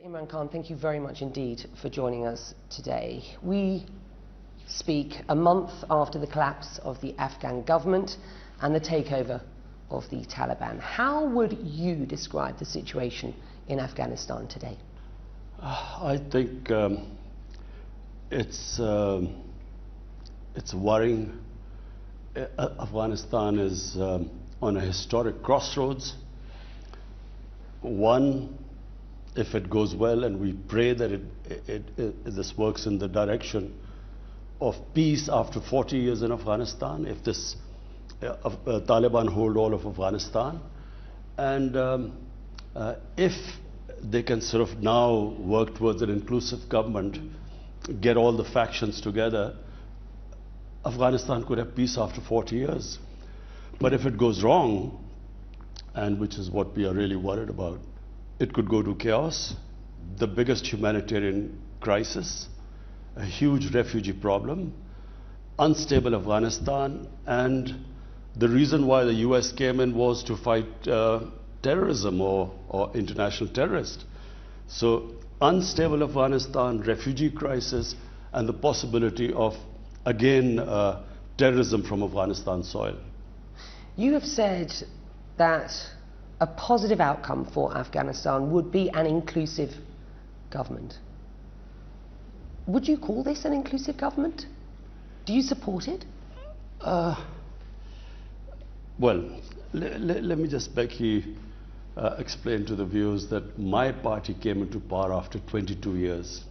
Imran Khan, thank you very much indeed for joining us today. We speak a month after the collapse of the Afghan government and the takeover of the Taliban. How would you describe the situation in Afghanistan today? I think it's worrying. Afghanistan is on a historic crossroads. One, if it goes well, and we pray that this works in the direction of peace after 40 years in Afghanistan, if this Taliban hold all of Afghanistan, and if they can sort of now work towards an inclusive government, get all the factions together, Afghanistan could have peace after 40 years. But if it goes wrong, and which is what we are really worried about, it could go to chaos, the biggest humanitarian crisis, a huge refugee problem, unstable Afghanistan, and the reason why the US came in was to fight terrorism or international terrorists. So unstable Afghanistan, refugee crisis, and the possibility of, again, terrorism from Afghanistan soil. You have said that a positive outcome for Afghanistan would be an inclusive government. Would you call this an inclusive government? Do you support it? Well, let me just, Becky, explain to the viewers that my party came into power after 22 years.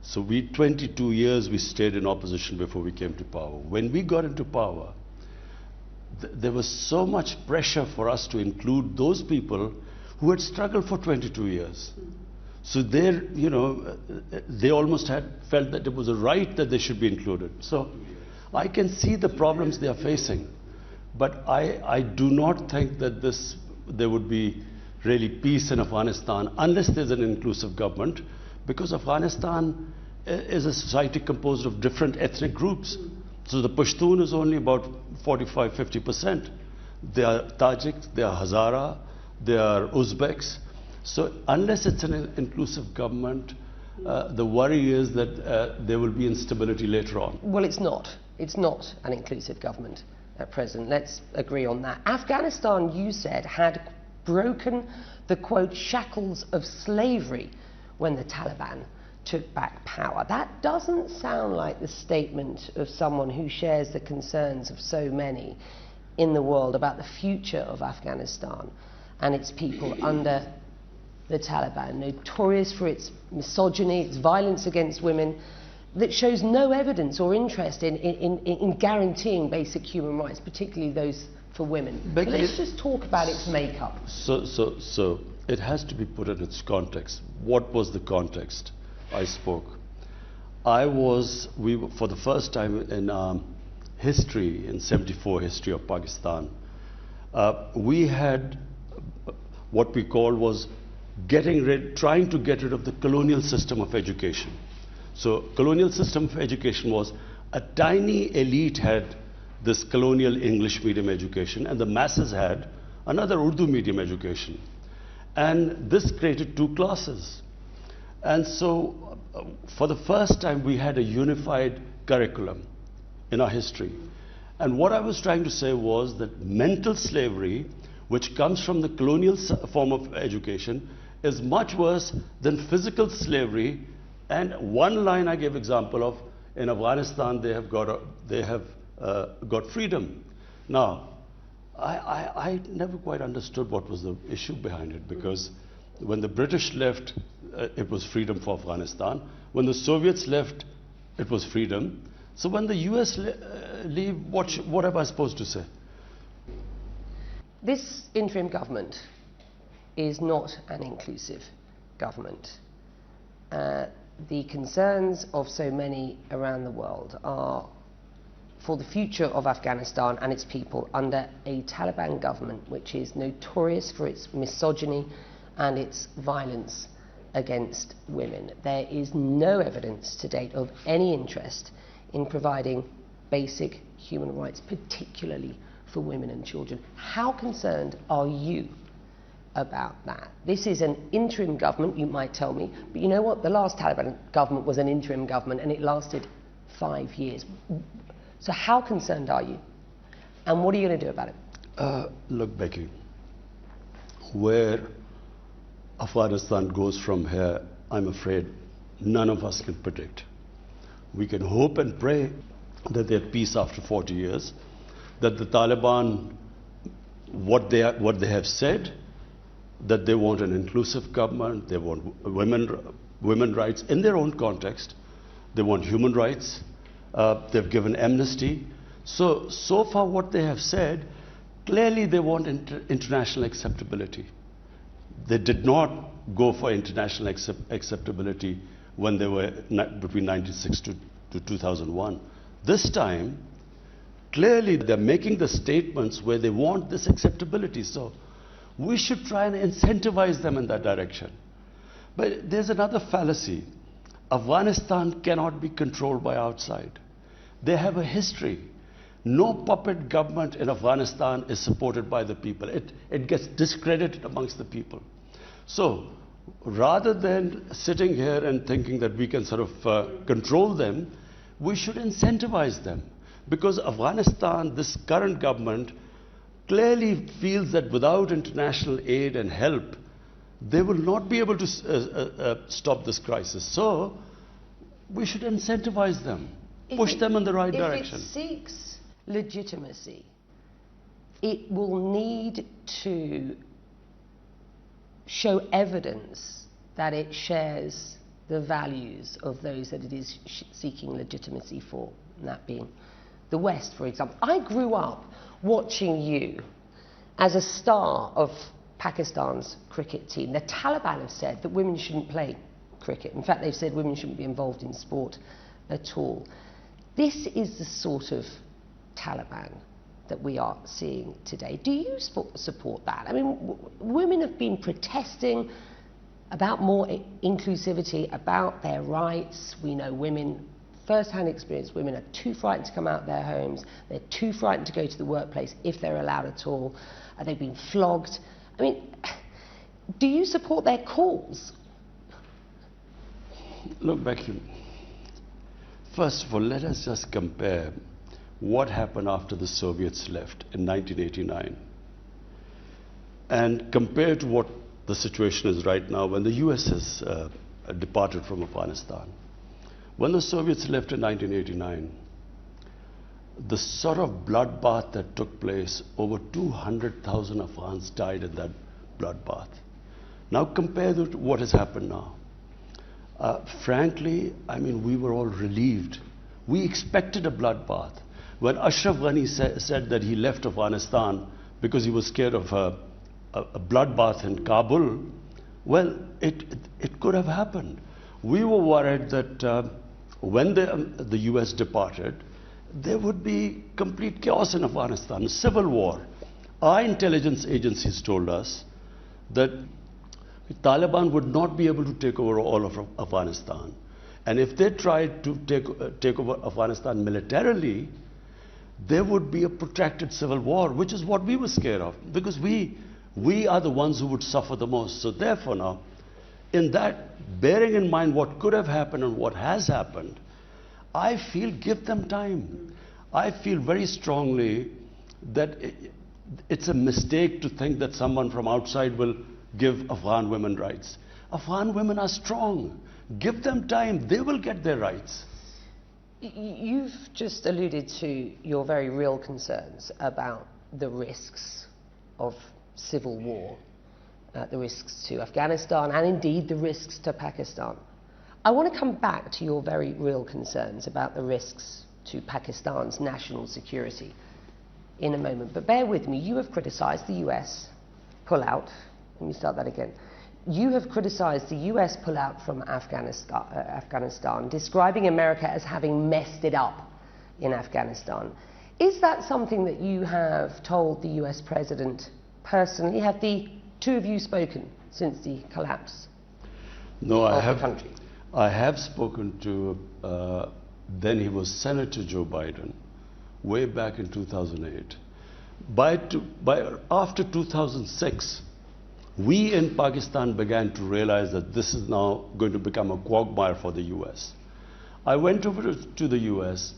So 22 years we stayed in opposition before we came to power. When we got into power, there was so much pressure for us to include those people who had struggled for 22 years. So they almost had felt that it was a right that they should be included. So I can see the problems they are facing, but I do not think that there would be really peace in Afghanistan unless there's an inclusive government, because Afghanistan is a society composed of different ethnic groups. So the Pashtun is only about 45–50%. They are Tajiks, they are Hazara, they are Uzbeks. So unless it's an inclusive government, the worry is that there will be instability later on. Well, it's not. It's not an inclusive government at present. Let's agree on that. Afghanistan, you said, had broken the, quote, shackles of slavery when the Taliban took back power. That doesn't sound like the statement of someone who shares the concerns of so many in the world about the future of Afghanistan and its people under the Taliban, notorious for its misogyny, its violence against women, that shows no evidence or interest in guaranteeing basic human rights, particularly those for women. But let's just talk about its makeup. So it has to be put in its context. What was the context? I spoke. For the first time in history, in 74 history of Pakistan, we had what we called was trying to get rid of the colonial system of education. So colonial system of education was a tiny elite had this colonial English medium education, and the masses had another Urdu medium education. And this created two classes. And so, for the first time, we had a unified curriculum in our history. And what I was trying to say was that mental slavery, which comes from the colonial form of education, is much worse than physical slavery. And one line I gave example of, in Afghanistan, they have got freedom. Now, I never quite understood what was the issue behind it, because when the British left, it was freedom for Afghanistan. When the Soviets left, it was freedom. So when the US leave, what am I supposed to say? This interim government is not an inclusive government. The concerns of so many around the world are for the future of Afghanistan and its people under a Taliban government which is notorious for its misogyny and its violence against women. There is no evidence to date of any interest in providing basic human rights, particularly for women and children. How concerned are you about that. This is an interim government, you might tell me, but you know what? The last Taliban government was an interim government and it lasted 5 years. So how concerned are you? And what are you going to do about it? Look, Becky, where Afghanistan goes from here, I'm afraid none of us can predict. We can hope and pray that there's peace after 40 years, that the Taliban, what they have said, that they want an inclusive government, they want women rights in their own context, they want human rights, they've given amnesty. So far what they have said, clearly they want international acceptability. They did not go for international acceptability when they were between 1996 to 2001. This time, clearly they're making the statements where they want this acceptability. So we should try and incentivize them in that direction. But there's another fallacy. Afghanistan cannot be controlled by outside. They have a history. No puppet government in Afghanistan is supported by the people. It gets discredited amongst the people. So rather than sitting here and thinking that we can sort of control them, we should incentivize them. Because Afghanistan, this current government, clearly feels that without international aid and help, they will not be able to stop this crisis. So we should incentivize them, push them in the right direction. If it seeks legitimacy, it will need to show evidence that it shares the values of those that it is seeking legitimacy for, and that being the West, for example. I grew up watching you as a star of Pakistan's cricket team. The Taliban have said that women shouldn't play cricket. In fact, they've said women shouldn't be involved in sport at all. This is the sort of Taliban that we are seeing today. Do you support that? I mean, women have been protesting about more inclusivity, about their rights. We know women, first-hand experience, women are too frightened to come out their homes. They're too frightened to go to the workplace if they're allowed at all. They've been flogged. I mean, do you support their cause? Look, Becky, first of all, let us just compare what happened after the Soviets left in 1989 and compare to what the situation is right now when the US has departed from Afghanistan. When the Soviets left in 1989, the sort of bloodbath that took place, over 200,000 Afghans died in that bloodbath. Now compare that to what has happened now. Frankly, I mean, we were all relieved. We expected a bloodbath. When Ashraf Ghani said that he left Afghanistan because he was scared of a bloodbath in Kabul, well, it could have happened. We were worried that when the US departed, there would be complete chaos in Afghanistan, civil war. Our intelligence agencies told us that the Taliban would not be able to take over all of Afghanistan. And if they tried to take over Afghanistan militarily, there would be a protracted civil war, which is what we were scared of, because we are the ones who would suffer the most. So therefore now, in that, bearing in mind what could have happened and what has happened, I feel give them time. I feel very strongly that it's a mistake to think that someone from outside will give Afghan women rights. Afghan women are strong. Give them time. They will get their rights. You've just alluded to your very real concerns about the risks of civil war, the risks to Afghanistan, and indeed the risks to Pakistan. I want to come back to your very real concerns about the risks to Pakistan's national security in a moment. But bear with me, you have criticised the US pullout. Let me start that again. You have criticised the US pullout from Afghanistan, describing America as having messed it up in Afghanistan. Is that something that you have told the US President personally? Have the two of you spoken since the collapse of the country? I have spoken to, then he was Senator Joe Biden, way back in 2008. After 2006, we in Pakistan began to realize that this is now going to become a quagmire for the US. I went over to the US.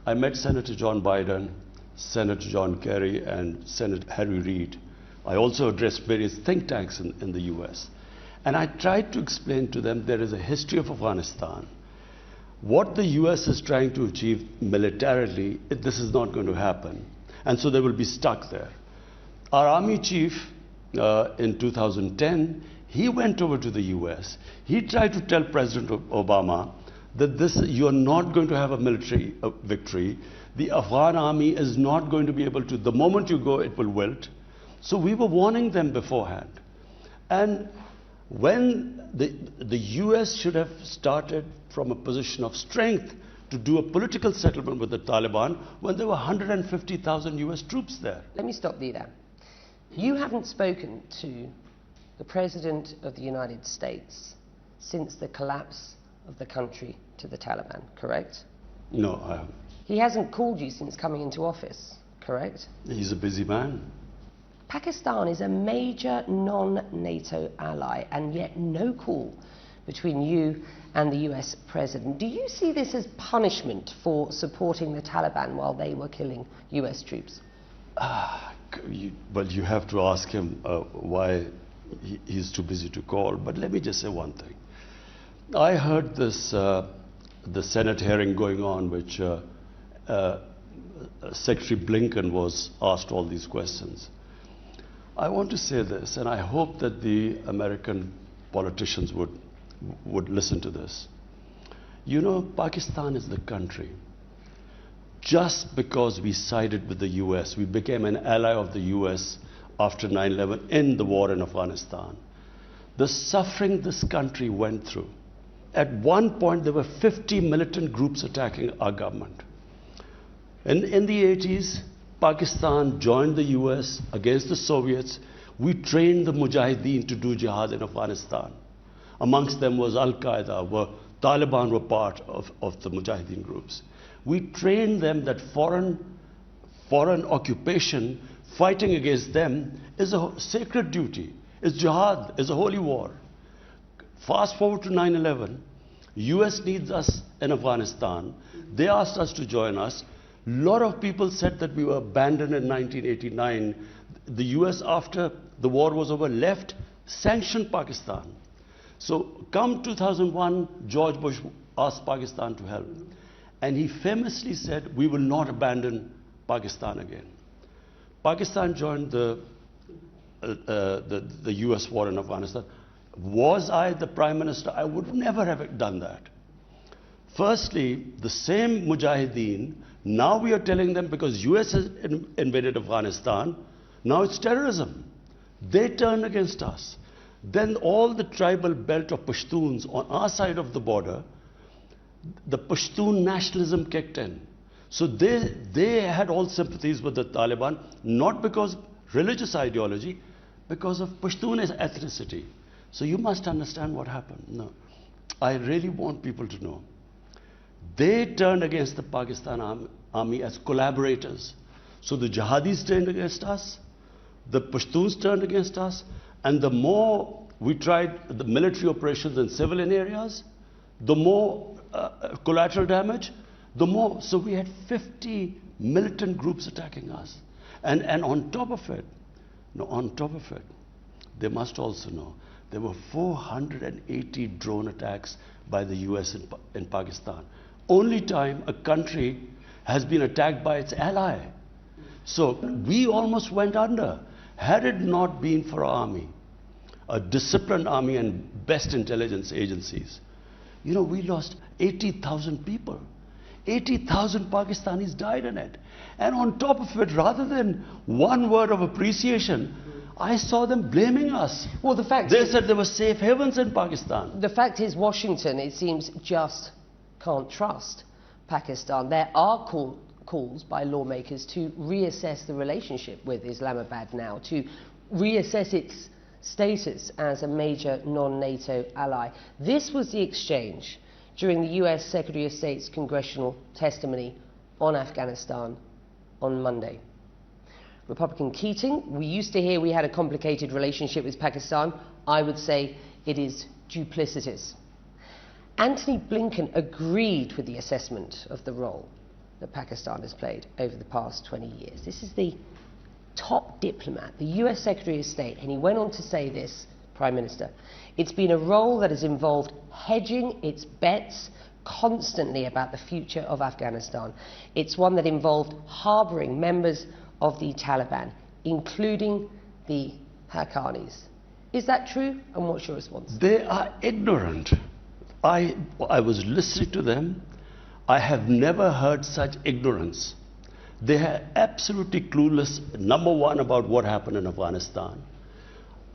I met Senator John Biden, Senator John Kerry, and Senator Harry Reid. I also addressed various think tanks in the US. And I tried to explain to them there is a history of Afghanistan. What the US is trying to achieve militarily, this is not going to happen. And so they will be stuck there. Our army chief in 2010, he went over to the US. He tried to tell President Obama that you are not going to have a military victory. The Afghan army is not going to be able to, the moment you go, it will wilt. So we were warning them beforehand. And when the US should have started from a position of strength to do a political settlement with the Taliban when there were 150,000 US troops there. Let me stop you there. You haven't spoken to the President of the United States since the collapse of the country to the Taliban, correct? No, I haven't. He hasn't called you since coming into office, correct? He's a busy man. Pakistan is a major non-NATO ally, and yet no call between you and the US President. Do you see this as punishment for supporting the Taliban while they were killing US troops? But you have to ask him why he's too busy to call. But let me just say one thing. I heard this, the Senate hearing going on, which Secretary Blinken was asked all these questions. I want to say this, and I hope that the American politicians would listen to this. You know, Pakistan is the country. Just because we sided with the US, we became an ally of the US after 9/11 in the war in Afghanistan. The suffering this country went through. At one point, there were 50 militant groups attacking our government. In the 80s, Pakistan joined the US against the Soviets. We trained the Mujahideen to do jihad in Afghanistan. Amongst them was Al-Qaeda, where Taliban were part of the Mujahideen groups. We trained them that foreign occupation, fighting against them, is a sacred duty, is jihad, is a holy war. Fast forward to 9/11, US needs us in Afghanistan. They asked us to join us. A lot of people said that we were abandoned in 1989. The US, after the war was over, left, sanctioned Pakistan. So come 2001, George Bush asked Pakistan to help. And he famously said, we will not abandon Pakistan again. Pakistan joined the US war in Afghanistan. Was I the Prime Minister? I would never have done that. Firstly, the same Mujahideen, now we are telling them because US has invaded Afghanistan, now it's terrorism. They turn against us. Then all the tribal belt of Pashtuns on our side of the border, the Pashtun nationalism kicked in. So they had all sympathies with the Taliban, not because religious ideology, because of Pashtun ethnicity. So you must understand what happened. No, I really want people to know. They turned against the Pakistan army as collaborators. So the jihadis turned against us, the Pashtuns turned against us, and the more we tried the military operations in civilian areas, the more collateral damage, the more. So we had 50 militant groups attacking us. And on top of it, they must also know, there were 480 drone attacks by the US in Pakistan. Only time a country has been attacked by its ally. So we almost went under. Had it not been for our army, a disciplined army and best intelligence agencies, you know, we lost 80,000 people. 80,000 Pakistanis died in it. And on top of it, rather than one word of appreciation, I saw them blaming us. Well, the fact they said there were safe havens in Pakistan. The fact is, Washington, it seems, just can't trust Pakistan. There are calls by lawmakers to reassess the relationship with Islamabad now, to reassess its status as a major non-NATO ally. This was the exchange during the US Secretary of State's congressional testimony on Afghanistan on Monday. Republican Keating, we used to hear we had a complicated relationship with Pakistan. I would say it is duplicitous. Anthony Blinken agreed with the assessment of the role that Pakistan has played over the past 20 years. This is the top diplomat, the US Secretary of State, and he went on to say this, Prime Minister, it's been a role that has involved hedging its bets constantly about the future of Afghanistan. It's one that involved harbouring members of the Taliban, including the Haqqanis. Is that true? And what's your response? They are ignorant. I was listening to them. I have never heard such ignorance. They are absolutely clueless, number one, about what happened in Afghanistan.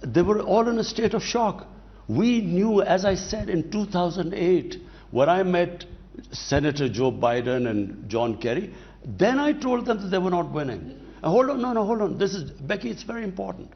They were all in a state of shock. We knew, as I said, in 2008, when I met Senator Joe Biden and John Kerry, then I told them that they were not winning. Hold on, hold on. This is, Becky, it's very important.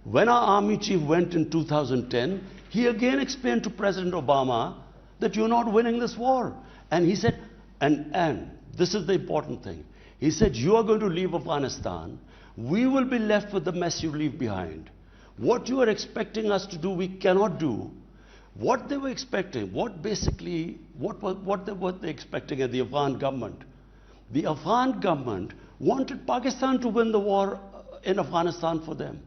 When our army chief went in 2010, he again explained to President Obama that you're not winning this war. And he said, and this is the important thing. He said, you are going to leave Afghanistan. We will be left with the mess you leave behind. What you are expecting us to do, we cannot do. What they were expecting, what were they expecting at the Afghan government? The Afghan government wanted Pakistan to win the war in Afghanistan for them.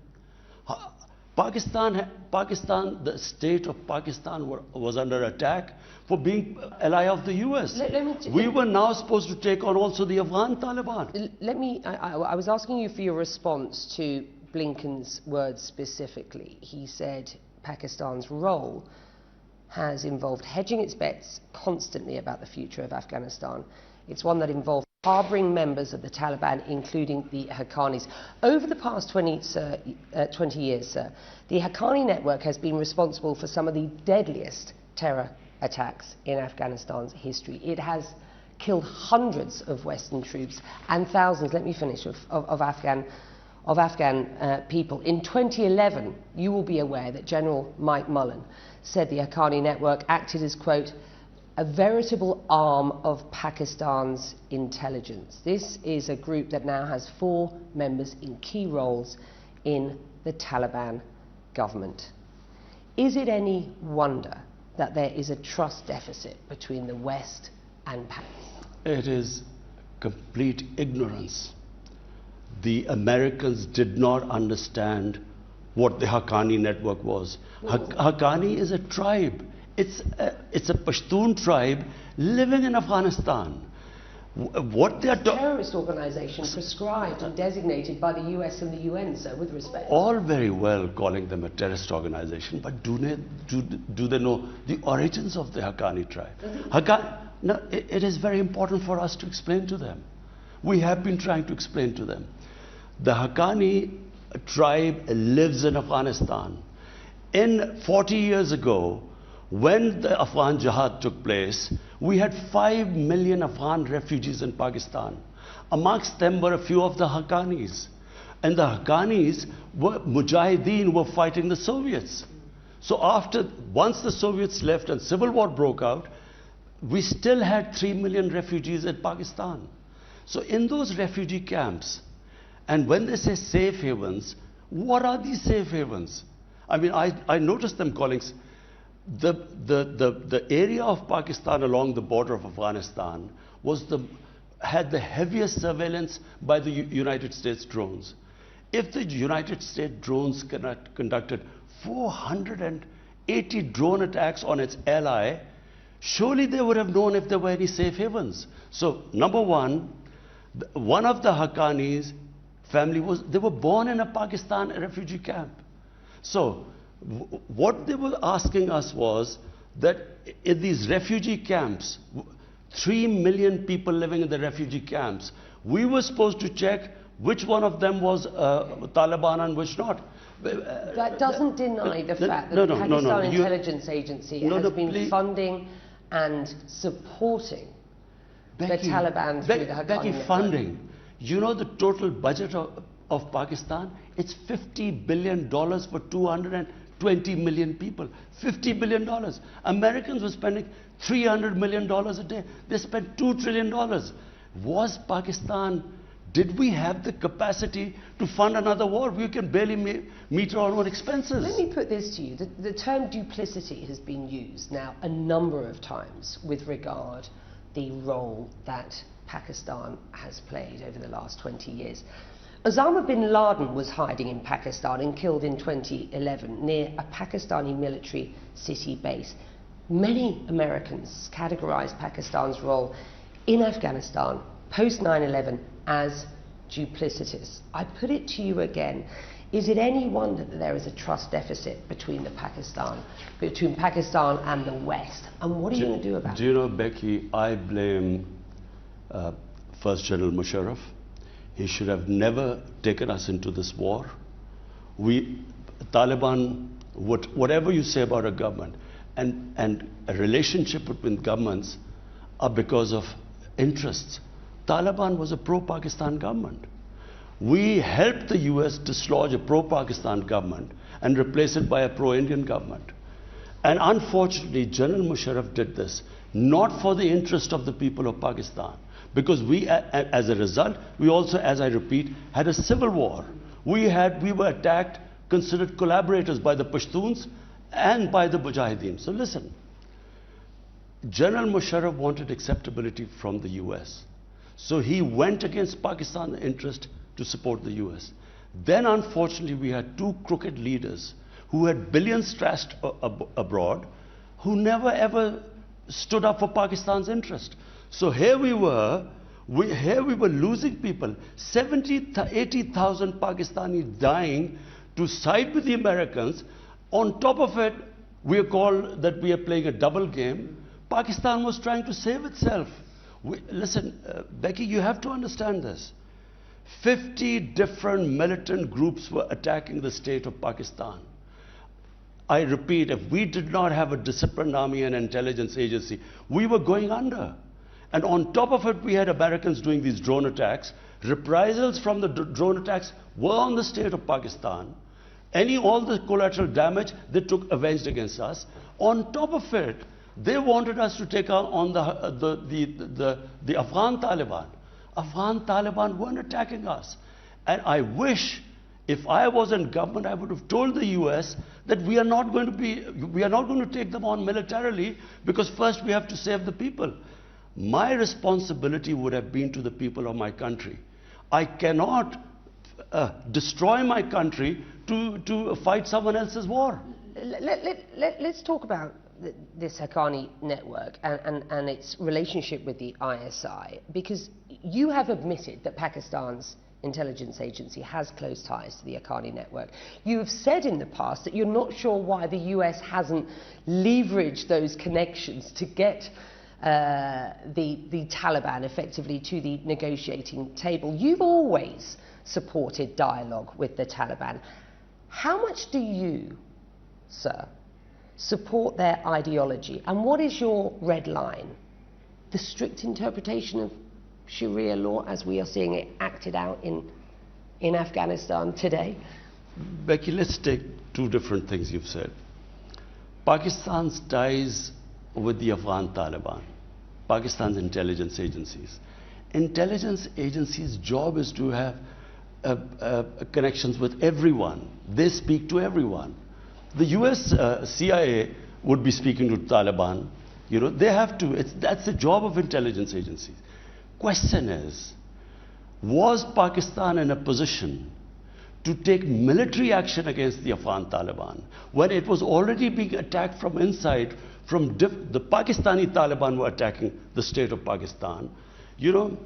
Pakistan, the state of Pakistan was under attack for being ally of the US. We were now supposed to take on also the Afghan Taliban. I was asking you for your response to Blinken's words specifically. He said Pakistan's role has involved hedging its bets constantly about the future of Afghanistan. It's one that involved harbouring members of the Taliban, including the Haqqanis. Over the past 20 years, sir, the Haqqani network has been responsible for some of the deadliest terror attacks in Afghanistan's history. It has killed hundreds of Western troops and thousands, let me finish, of Afghan people. In 2011, you will be aware that General Mike Mullen said the Haqqani network acted as, quote, a veritable arm of Pakistan's intelligence. This is a group that now has 4 members in key roles in the Taliban government. Is it any wonder that there is a trust deficit between the West and Pakistan? It is complete ignorance. The Americans did not understand what the Haqqani network was. Haqqani is a tribe. It's a Pashtun tribe living in Afghanistan. What they are terrorist organization prescribed and designated by the US and the UN, sir, with respect. All very well calling them a terrorist organization, but do they know the origins of the Haqqani tribe? No, it is very important for us to explain to them. We have been trying to explain to them. The Haqqani tribe lives in Afghanistan. 40 years ago, when the Afghan Jihad took place, we had 5 million Afghan refugees in Pakistan. Amongst them were a few of the Haqqanis. And the Haqqanis were Mujahideen, were fighting the Soviets. So once the Soviets left and civil war broke out, we still had 3 million refugees in Pakistan. So in those refugee camps, and when they say safe havens, what are these safe havens? I mean, I noticed them calling the area of Pakistan along the border of Afghanistan had the heaviest surveillance by the United States drones. If the United States drones conducted 480 drone attacks on its ally, surely they would have known if there were any safe havens. So, number one, one of the Haqqanis family they were born in a Pakistan refugee camp. So, what they were asking us was that in these refugee camps, 3 million people living in the refugee camps, we were supposed to check which one of them was Taliban and which not. That doesn't deny the fact that the Pakistan Intelligence Agency has been funding and supporting the Taliban through the Haqqani Becky, network. funding. You know the total budget of Pakistan? It's $50 billion for 220 million people. $50 billion. Americans were spending $300 million a day. They spent $2 trillion. Was Pakistan Did we have the capacity to fund another war? We can barely meet our own expenses. Let me put this to you. The term duplicity has been used now a number of times with regard the role that Pakistan has played over the last 20 years. Osama bin Laden was hiding in Pakistan and killed in 2011 near a Pakistani military city base. Many Americans categorize Pakistan's role in Afghanistan post 9/11 as duplicitous. I put it to you again. Is it any wonder that there is a trust deficit between Pakistan and the West? And what are you going to do about it? Do you know, Becky, I blame First General Musharraf. He should have never taken us into this war. Taliban, whatever you say about a government, and a relationship between governments are because of interests. Taliban was a pro-Pakistan government. We helped the US dislodge a pro-Pakistan government and replace it by a pro-Indian government. And unfortunately, General Musharraf did this, not for the interest of the people of Pakistan. Because we, as a result, we also, as I repeat, had a civil war. We were attacked, considered collaborators by the Pashtuns and by the Mujahideen. So listen, General Musharraf wanted acceptability from the US. So he went against Pakistan's interest to support the US. Then unfortunately we had two crooked leaders who had billions trashed abroad, who never ever stood up for Pakistan's interest. So here we were losing people, 80,000 Pakistanis dying to side with the Americans. On top of it, we are called that we are playing a double game. Pakistan was trying to save itself. Listen, Becky, you have to understand this. 50 different militant groups were attacking the state of Pakistan. I repeat, if we did not have a disciplined army and intelligence agency, we were going under. And on top of it, we had Americans doing these drone attacks. Reprisals from the drone attacks were on the state of Pakistan. All the collateral damage they took avenged against us. On top of it, they wanted us to take on the Afghan Taliban. Afghan Taliban weren't attacking us. And I wish, if I was in government, I would have told the US that we are not going to take them on militarily, because first we have to save the people. My responsibility would have been to the people of my country. I cannot destroy my country to fight someone else's war. Let's talk about this Haqqani network and its relationship with the ISI, because you have admitted that Pakistan's intelligence agency has close ties to the Haqqani network. You have said in the past that you're not sure why the US hasn't leveraged those connections to get the Taliban effectively to the negotiating table. You've always supported dialogue with the Taliban. How much do you, sir, support their ideology? And what is your red line? The strict interpretation of Sharia law as we are seeing it acted out in Afghanistan today? Becky, let's take two different things you've said. Pakistan's ties with the Afghan Taliban, Pakistan's intelligence agencies. Intelligence agencies' job is to have connections with everyone. They speak to everyone. The US CIA would be speaking to Taliban. You know, they have to. That's the job of intelligence agencies. Question is, was Pakistan in a position to take military action against the Afghan Taliban when it was already being attacked from inside? The Pakistani Taliban were attacking the state of Pakistan. You know,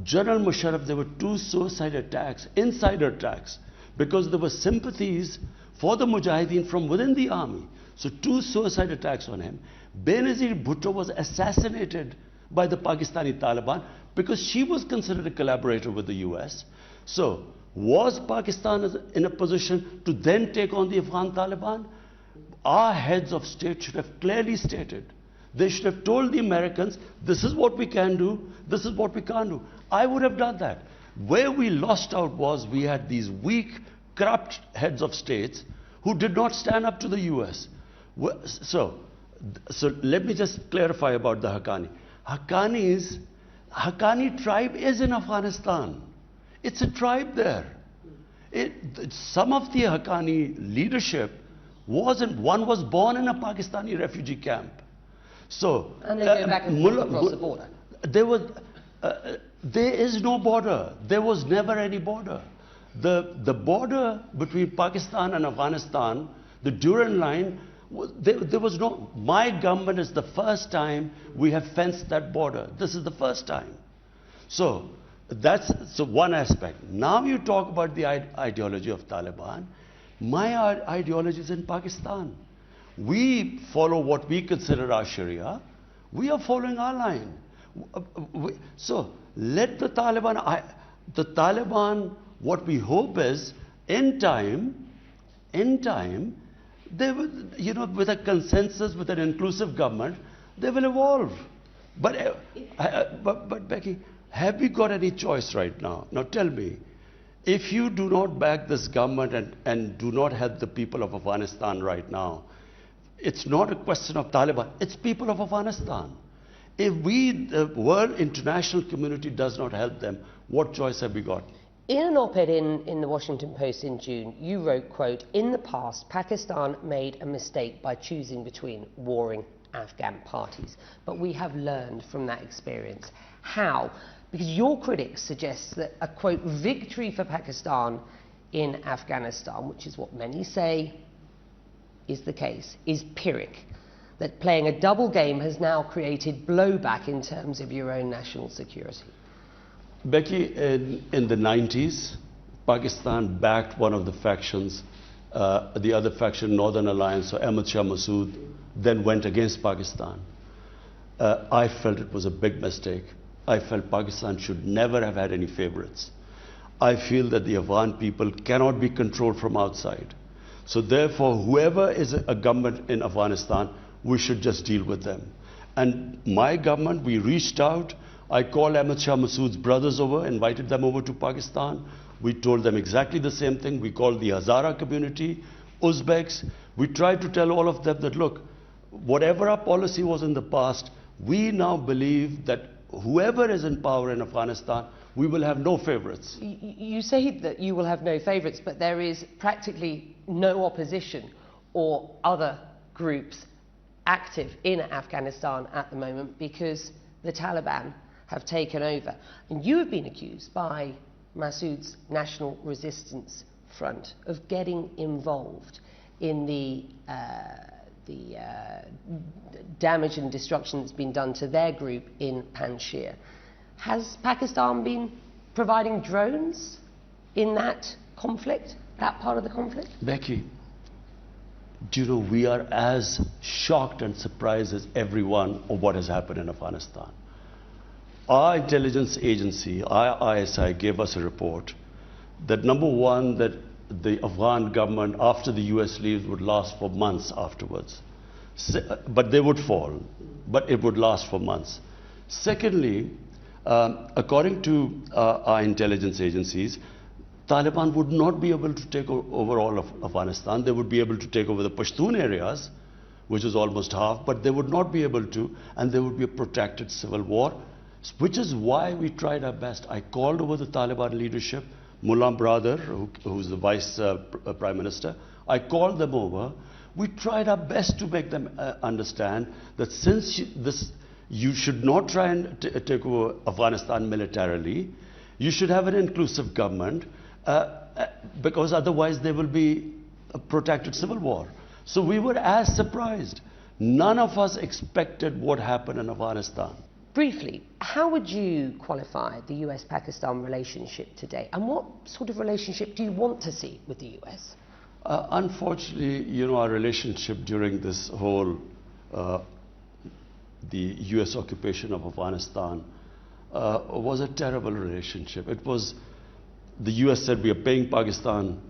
General Musharraf, there were two suicide attacks, insider attacks, because there were sympathies for the Mujahideen from within the army. So two suicide attacks on him. Benazir Bhutto was assassinated by the Pakistani Taliban because she was considered a collaborator with the US. So was Pakistan in a position to then take on the Afghan Taliban? Our heads of state should have clearly stated. They should have told the Americans, this is what we can do, this is what we can't do. I would have done that. Where we lost out was we had these weak, corrupt heads of states who did not stand up to the US. So let me just clarify about the Haqqani. Haqqani tribe is in Afghanistan. It's a tribe there. Some of the Haqqani leadership one was born in a Pakistani refugee camp. So, and they go back and forth across the border. There is no border. There was never any border. The border between Pakistan and Afghanistan, the Durand line, there was no. My government is the first time we have fenced that border. This is the first time. So that's one aspect. Now you talk about the ideology of Taliban. My ideology is in Pakistan. We follow what we consider our Sharia. We are following our line. So let the Taliban, what we hope is, in time, they will, with a consensus, with an inclusive government, they will evolve. But Becky, have we got any choice right now? Now tell me, if you do not back this government and do not help the people of Afghanistan right now, it's not a question of Taliban, it's people of Afghanistan. If the world international community does not help them, what choice have we got? In an op-ed in the Washington Post in June, you wrote, quote, "In the past, Pakistan made a mistake by choosing between warring Afghan parties. But we have learned from that experience." How? Because your critics suggest that a, quote, "victory for Pakistan in Afghanistan," which is what many say is the case, is Pyrrhic. That playing a double game has now created blowback in terms of your own national security. Becky, in the 90s, Pakistan backed one of the factions, the other faction, Northern Alliance, or Ahmad Shah Massoud, then went against Pakistan. I felt it was a big mistake. I felt Pakistan should never have had any favorites. I feel that the Afghan people cannot be controlled from outside. So therefore, whoever is a government in Afghanistan, we should just deal with them. And my government, we reached out. I called Ahmad Shah Massoud's brothers over, invited them over to Pakistan. We told them exactly the same thing. We called the Hazara community, Uzbeks. We tried to tell all of them that, look, whatever our policy was in the past, we now believe that whoever is in power in Afghanistan, we will have no favorites. You say that you will have no favorites, but there is practically no opposition or other groups active in Afghanistan at the moment because the Taliban have taken over. And you have been accused by Massoud's National Resistance Front of getting involved in the damage and destruction that's been done to their group in Panjshir. Has Pakistan been providing drones in that conflict, that part of the conflict? Becky, do you know, we are as shocked and surprised as everyone of what has happened in Afghanistan. Our intelligence agency, ISI, gave us a report that, number one, that the Afghan government, after the US leaves, would last for months afterwards. But they would fall, but it would last for months. Secondly, according to our intelligence agencies, Taliban would not be able to take over all of Afghanistan. They would be able to take over the Pashtun areas, which is almost half, but they would not be able to, and there would be a protracted civil war, which is why we tried our best. I called over the Taliban leadership, Mullah Brother, who's the vice prime minister. I called them over. We tried our best to make them understand that since you should not try and take over Afghanistan militarily, you should have an inclusive government, because otherwise there will be a protracted civil war. So we were as surprised. None of us expected what happened in Afghanistan. Briefly, how would you qualify the US-Pakistan relationship today? And what sort of relationship do you want to see with the US? Unfortunately, you know, our relationship during this whole, the US occupation of Afghanistan was a terrible relationship. It was, the US said we are paying Pakistan,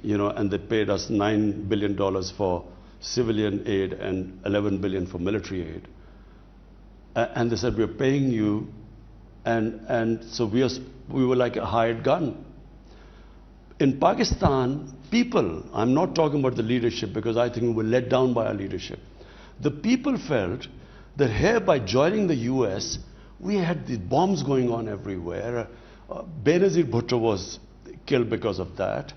you know, and they paid us $9 billion for civilian aid and $11 billion for military aid. And they said, we're paying you, and so we were like a hired gun. In Pakistan, people, I'm not talking about the leadership because I think we were let down by our leadership. The people felt that here, by joining the US, we had these bombs going on everywhere. Benazir Bhutto was killed because of that.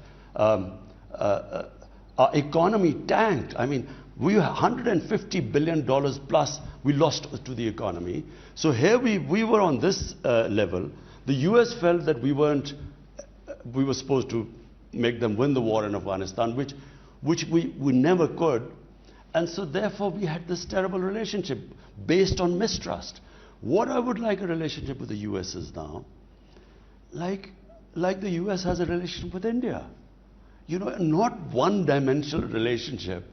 Our economy tanked. I mean, we $150 billion plus we lost to the economy. So here we were on this level. The US felt that we were supposed to make them win the war in Afghanistan, which we never could. And so therefore we had this terrible relationship based on mistrust. What I would like a relationship with the US is now, like the US has a relationship with India. You know, not one-dimensional relationship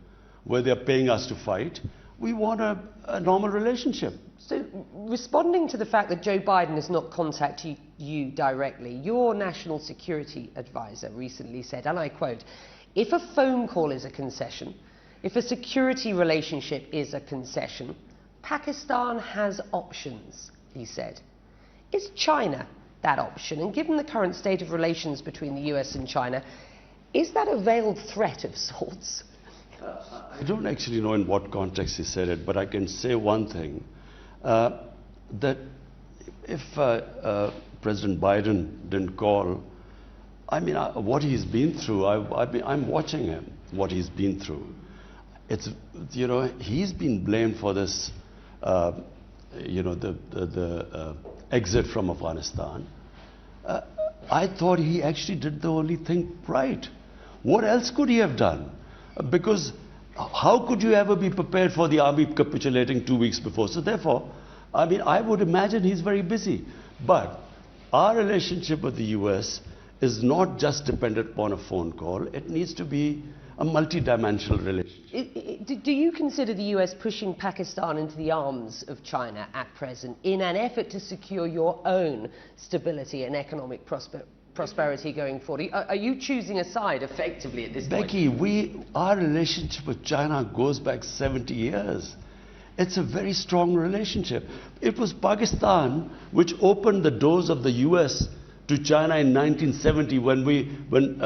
where they're paying us to fight. We want a normal relationship. So, responding to the fact that Joe Biden has not contacted you directly, your national security advisor recently said, and I quote, "If a phone call is a concession, if a security relationship is a concession, Pakistan has options," he said. Is China that option? And given the current state of relations between the US and China, is that a veiled threat of sorts? I don't actually know in what context he said it, but I can say one thing, that if President Biden didn't call, I mean, what he's been through, I'm watching him, what he's been through. It's, you know, he's been blamed for this, you know, the exit from Afghanistan. I thought he actually did the only thing right. What else could he have done? Because how could you ever be prepared for the army capitulating 2 weeks before? So therefore, I mean, I would imagine he's very busy. But our relationship with the US is not just dependent upon a phone call. It needs to be a multi-dimensional relationship. Do you consider the US pushing Pakistan into the arms of China at present in an effort to secure your own stability and economic prosperity going forward? Are you choosing a side effectively at this point? Becky, our relationship with China goes back 70 years. It's a very strong relationship. It was Pakistan which opened the doors of the US to China in 1970 when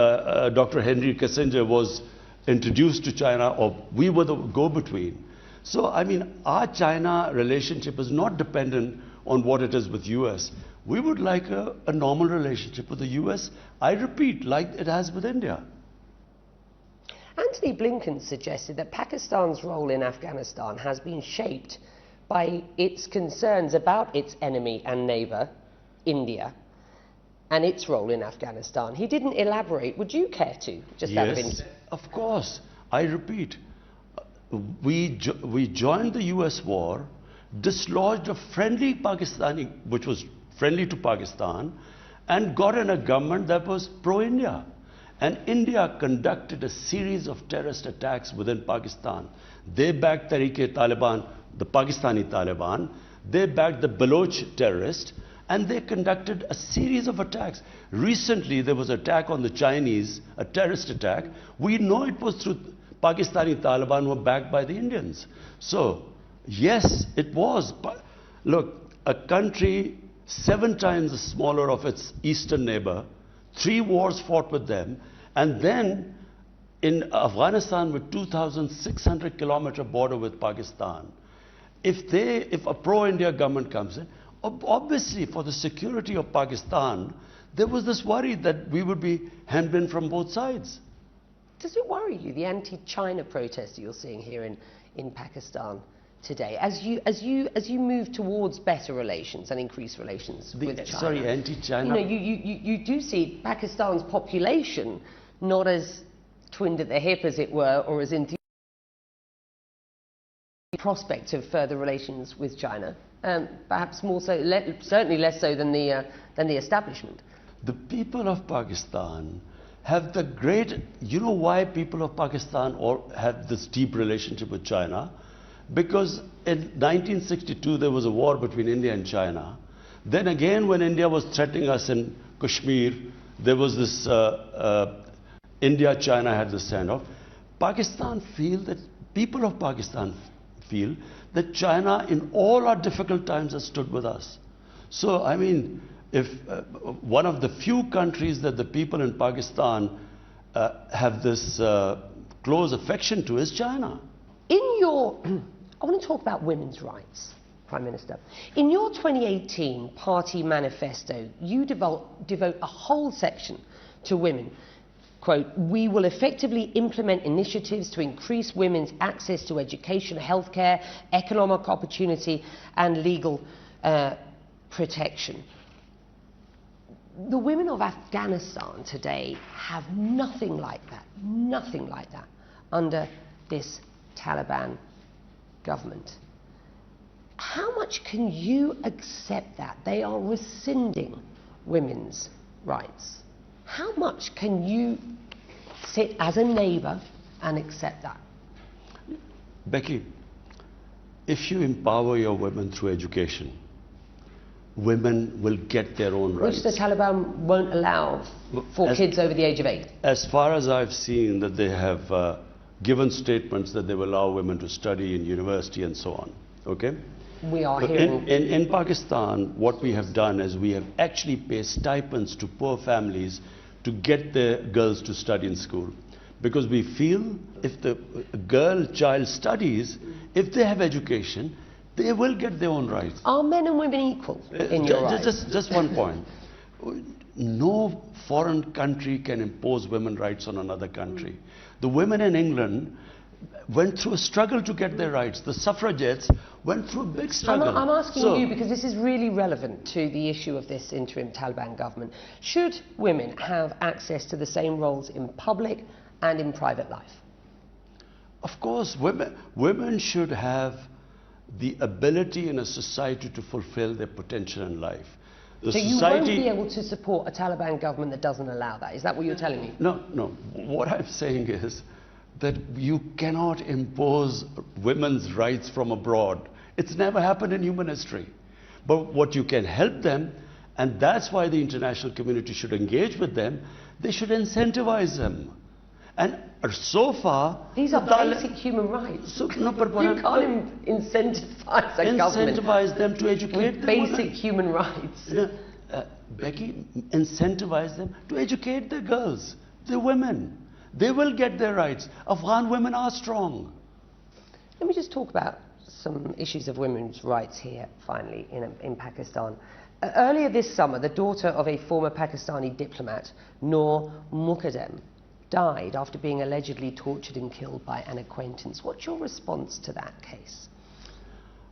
Dr. Henry Kissinger was introduced to China, or we were the go-between. So, I mean, our China relationship is not dependent on what it is with US. We would like a normal relationship with the US, I repeat, like it has with India. Antony Blinken suggested that Pakistan's role in Afghanistan has been shaped by its concerns about its enemy and neighbour, India, and its role in Afghanistan. He didn't elaborate. Would you care to? Just out of interest. Of course. I repeat, we joined the US war, dislodged a friendly Pakistani, which was friendly to Pakistan, and got in a government that was pro-India. And India conducted a series of terrorist attacks within Pakistan. They backed Tehreek-e-Taliban, the Pakistani Taliban. They backed the Baloch terrorists, and they conducted a series of attacks. Recently, there was an attack on the Chinese, a terrorist attack. We know it was through Pakistani Taliban who were backed by the Indians. So, yes, it was. Look, a country 7 times the smaller of its eastern neighbor, 3 wars fought with them, and then in Afghanistan with 2,600 kilometer border with Pakistan. If a pro-India government comes in, obviously for the security of Pakistan, there was this worry that we would be hemmed in from both sides. Does it worry you, the anti-China protest you're seeing here in Pakistan today, as you move towards better relations and increased relations with China? Sorry, anti-China. You know, you do see Pakistan's population not as twinned at the hip, as it were, or as enthused prospect of further relations with China. Perhaps more so, certainly less so than the establishment. The people of Pakistan have the great. You know why people of Pakistan all have this deep relationship with China? Because in 1962 there was a war between India and China. Then again, when India was threatening us in Kashmir, there was this India-China had this standoff. People of Pakistan feel that China in all our difficult times has stood with us. So, I mean, if one of the few countries that the people in Pakistan have this close affection to is China. I want to talk about women's rights. Prime Minister. In your 2018 party manifesto, you devote a whole section to women. Quote, "We will effectively implement initiatives to increase women's access to education, healthcare, economic opportunity and legal protection." The women of Afghanistan today have nothing like that under this Taliban government. How much can you accept that they are rescinding women's rights? How much can you sit as a neighbour and accept that? Becky, if you empower your women through education, women will get their own rights. Which the Taliban won't allow for kids over the age of 8. As far as I've seen, that they have given statements that they will allow women to study in university and so on. Okay? We are hearing... In Pakistan, what we have done is we have actually paid stipends to poor families to get their girls to study in school. Because we feel if the child studies, if they have education, they will get their own rights. Are men and women equal in your rights? Just one point. No foreign country can impose women's rights on another country. The women in England went through a struggle to get their rights. The suffragettes went through a big struggle. I'm asking you because this is really relevant to the issue of this interim Taliban government. Should women have access to the same roles in public and in private life? Of course, women should have the ability in a society to fulfill their potential in life. So you won't be able to support a Taliban government that doesn't allow that? Is that what you're telling me? No. What I'm saying is that you cannot impose women's rights from abroad. It's never happened in human history. But what you can help them, and that's why the international community should engage with them, they should incentivize them. And so far... These are basic human rights. You can't incentivize a government... Incentivize them to educate with basic human rights. Becky, incentivize them to educate their girls, their women. They will get their rights. Afghan women are strong. Let me just talk about some issues of women's rights here, finally, in Pakistan. Earlier this summer, the daughter of a former Pakistani diplomat, Noor Muqaddam, died after being allegedly tortured and killed by an acquaintance. What's your response to that case?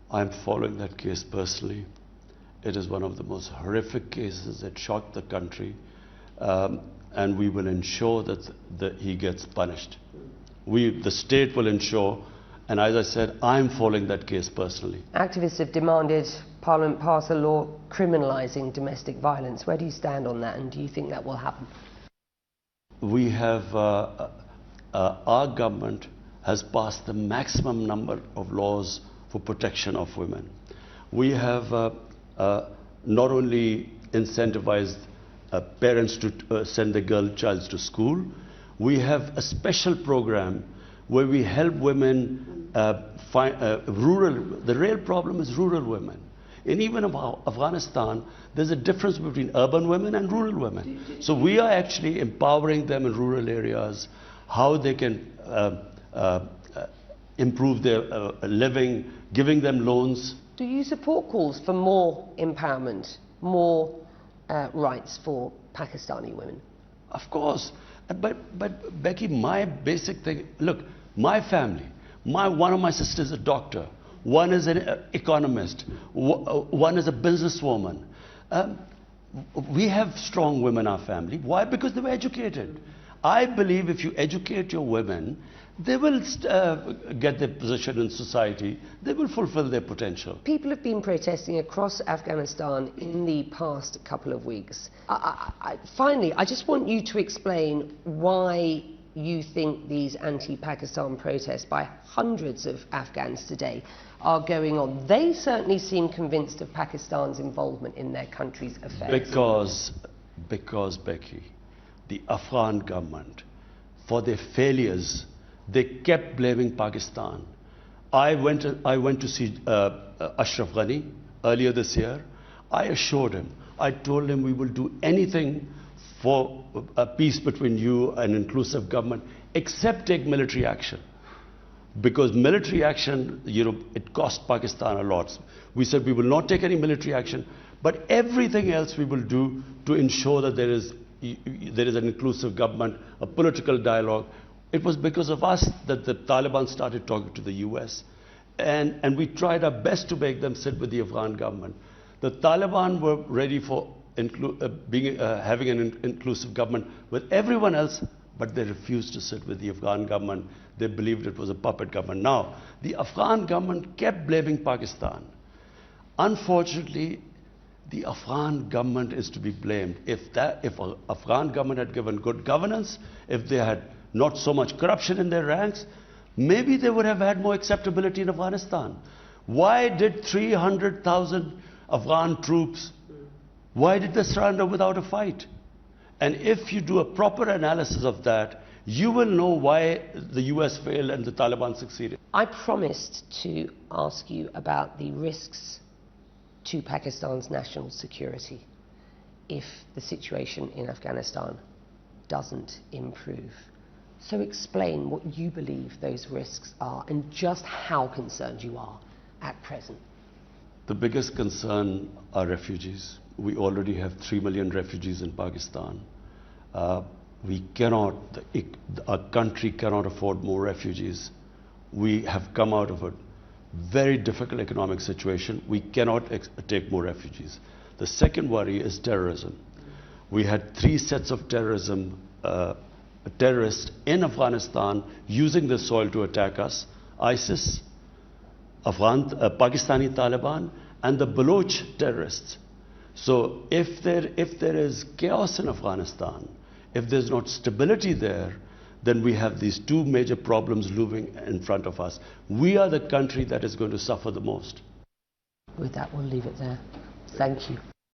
I'm following that case personally. It is one of the most horrific cases that shocked the country. And we will ensure that he gets punished. The state will ensure, and as I said, I'm following that case personally. Activists have demanded Parliament pass a law criminalising domestic violence. Where do you stand on that, and do you think that will happen? We have, our government has passed the maximum number of laws for protection of women. We have not only incentivized parents to send their child to school. We have a special program where we help women find the real problem is rural women. And even about Afghanistan, there's a difference between urban women and rural women. So we are actually empowering them in rural areas, how they can improve their living, giving them loans. Do you support calls for more empowerment, more rights for Pakistani women? Of course. But Becky, my basic thing, look, my family, one of my sisters is a doctor, one is an economist, one is a businesswoman. We have strong women in our family. Why? Because they were educated. I believe if you educate your women, they will get their position in society. They will fulfill their potential. People have been protesting across Afghanistan in the past couple of weeks. Finally, I just want you to explain why you think these anti-Pakistan protests by hundreds of Afghans today are going on. They certainly seem convinced of Pakistan's involvement in their country's affairs. Because Becky, the Afghan government, for their failures, they kept blaming Pakistan. I went to see Ashraf Ghani earlier this year. I assured him, I told him we will do anything for a peace between you and inclusive government, except take military action. because military action, it cost Pakistan a lot. We said we will not take any military action, but everything else we will do to ensure that there is an inclusive government, a political dialogue. It was because of us that the Taliban started talking to the US. And we tried our best to make them sit with the Afghan government. The Taliban were ready for having an inclusive government with everyone else, but they refused to sit with the Afghan government. They believed it was a puppet government. Now, the Afghan government kept blaming Pakistan. Unfortunately, the Afghan government is to be blamed. If the Afghan government had given good governance, if they had not so much corruption in their ranks, maybe they would have had more acceptability in Afghanistan. Why did 300,000 Afghan troops, why did they surrender without a fight? And if you do a proper analysis of that, you will know why the US failed and the Taliban succeeded. I promised to ask you about the risks to Pakistan's national security if the situation in Afghanistan doesn't improve. So explain what you believe those risks are and just how concerned you are at present. The biggest concern are refugees. We already have 3 million refugees in Pakistan. Our country cannot afford more refugees. We have come out of a very difficult economic situation. We cannot take more refugees. The second worry is terrorism. We had 3 sets of terrorists in Afghanistan using the soil to attack us: ISIS, Pakistani Taliban, and the Baloch terrorists. So if there is chaos in Afghanistan, if there's not stability there, then we have these 2 major problems looming in front of us. We are the country that is going to suffer the most. With that, we'll leave it there. Thank you.